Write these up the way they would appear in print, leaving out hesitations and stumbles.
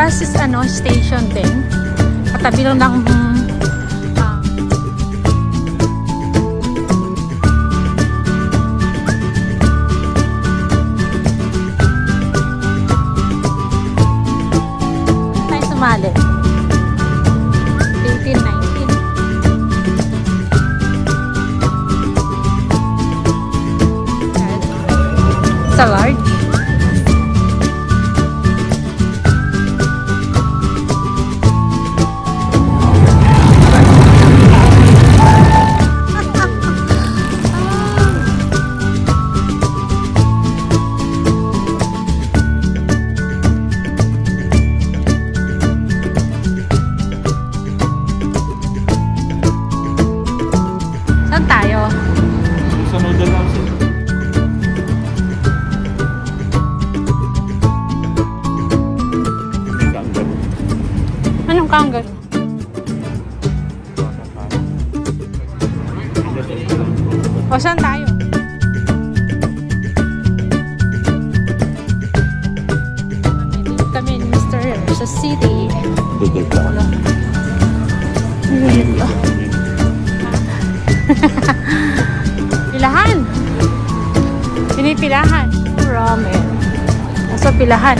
bus station din. Katabi lang ng tayo sumali. 18-19. Sa large. Saan tayo? Sa noodle house. Anong kangaroo? O, saan tayo? Dito kami ni Mr. sa city. Dudol ka. Pilahan. Pinipilahan. Ramen. Nasa pilahan.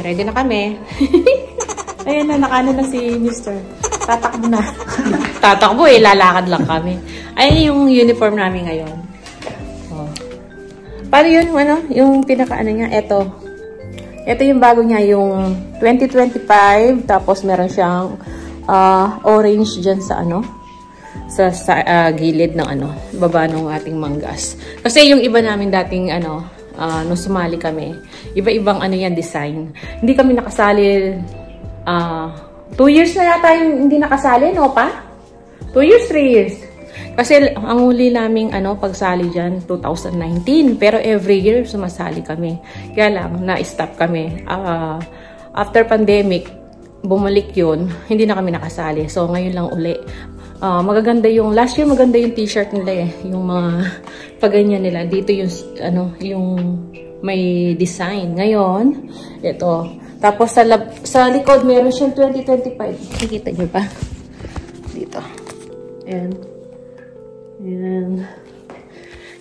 Ready na kami. Ayan na, nakaano na si Mr. Tatakbo na. Tatakbo eh, lalakad lang kami. Ayan yung uniform namin ngayon. Oh. Paano yun, ano? Yung pinaka-ano niya, eto. Ito yung bago niya, yung 2025. Tapos meron siyang orange dyan sa ano. Sa gilid ng ano, baba ng ating manggas. Kasi yung iba namin dating ano, nung sumali kami, iba-ibang ano yan, design. Hindi kami nakasali, 2 years na yata yung hindi nakasali, no pa? 2 years, 3 years. Kasi ang huli naming ano, pagsali dyan, 2019. Pero every year, sumasali kami. Kaya lang, na-stop kami. After pandemic, bumalik yun, hindi na kami nakasali. So, ngayon lang uli. Magaganda yung, last year maganda yung t-shirt nila eh. Yung mga paganyan nila. Dito yung, ano, yung may design. Ngayon, ito. Tapos sa likod, meron siyang 2025. Nakikita niyo ba? Dito. Ayan. Ayan.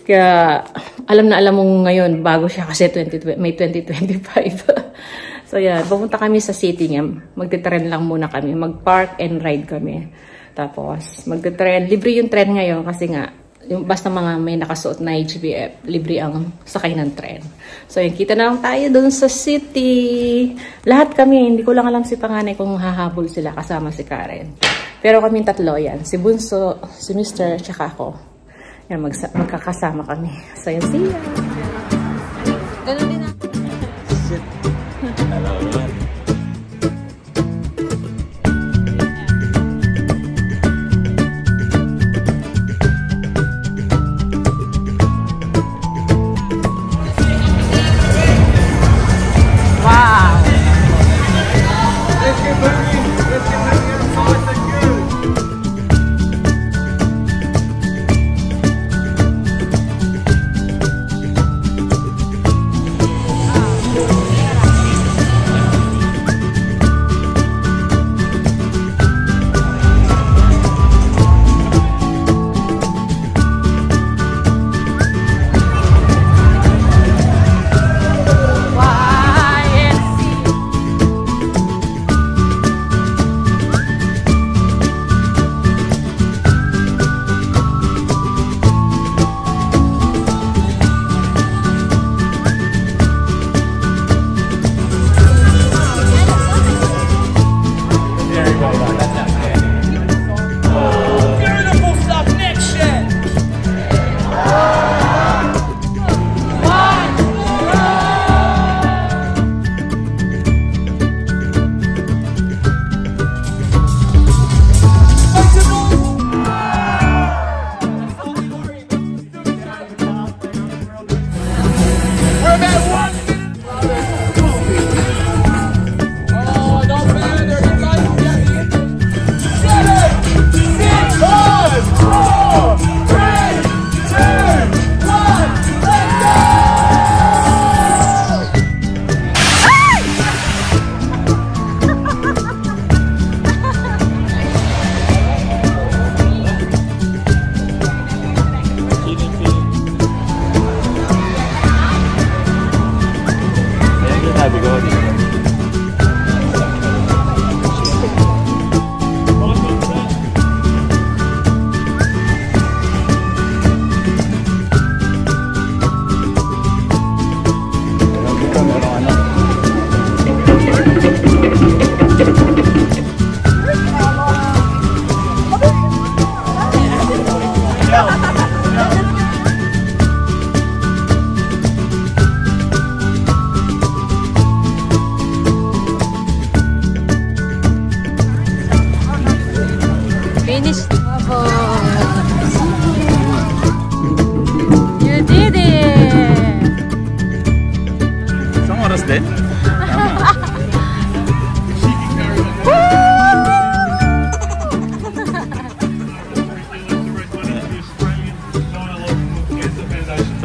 Kaya, alam na alam mong ngayon, bago siya kasi may 2025. So, yan. Pupunta kami sa city niya. Magti-tren lang muna kami. Mag-park and ride kami. Tapos, magte-tren. Libre yung tren ngayon kasi nga, yung basta mga may nakasuot na HBF, libre ang sakay ng tren. So, yung kita na lang tayo dun sa city. Lahat kami, hindi ko lang alam si panganay kung hahabol sila kasama si Karen. Pero kami tatlo yan. Si Bunso, si Mr. tsaka ako. Yan, magkakasama kami. So, yan, see ya!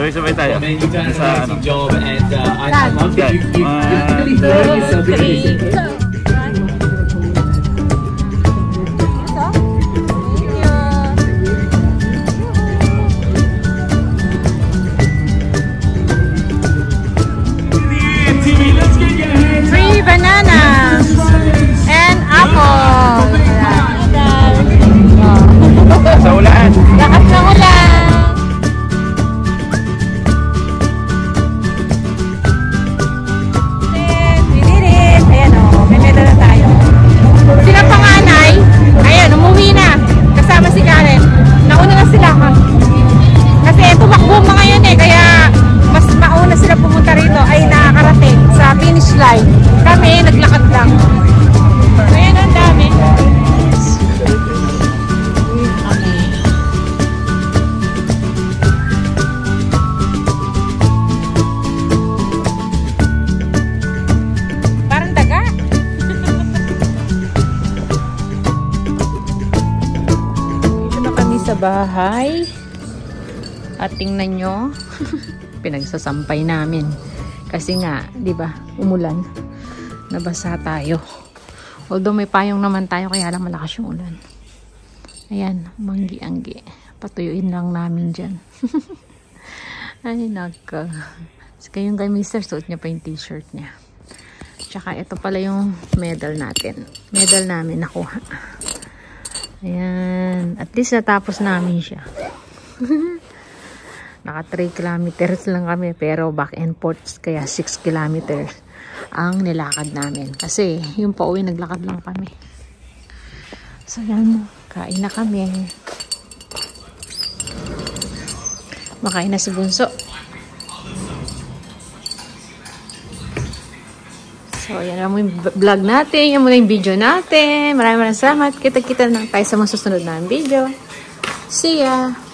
Sabay-sabay tayo. You've done an Sa amazing job, and I love that you've really done yourself really. Free banana and apple. Sa ulan. Lakas ng ulan. Sila panganay, ayan, umuwi na. Kasama si Karen. Nauna na sila. Kasi tumakbo mga yun eh. Kaya mas mauna sila pumunta rito. Ay nakakarating sa finish line. Kami, naglakad lang. Ayan, ang dami. Parang daga. Sa bahay at tingnan nyo pinagsasampay namin kasi nga di ba umulan, nabasa tayo, although may payong naman tayo kaya lang malakas yung ulan. Ayan, manggi-anggi, patuyuin lang namin dyan. Ay naka kayong kay mister, suot niya pa yung t-shirt niya, tsaka ito pala yung medal namin nakuha. Ayan. At least natapos namin siya. Naka 3 kilometers lang kami. Pero back and forth. Kaya 6 kilometers ang nilakad namin. Kasi yung pauwi naglakad lang kami. So yan. Kain na kami. Makain na si Bunso. So, yan lang yung vlog natin. Yan muna yung video natin. Maraming salamat. Kita-kita na tayo sa mga susunod na video. See ya!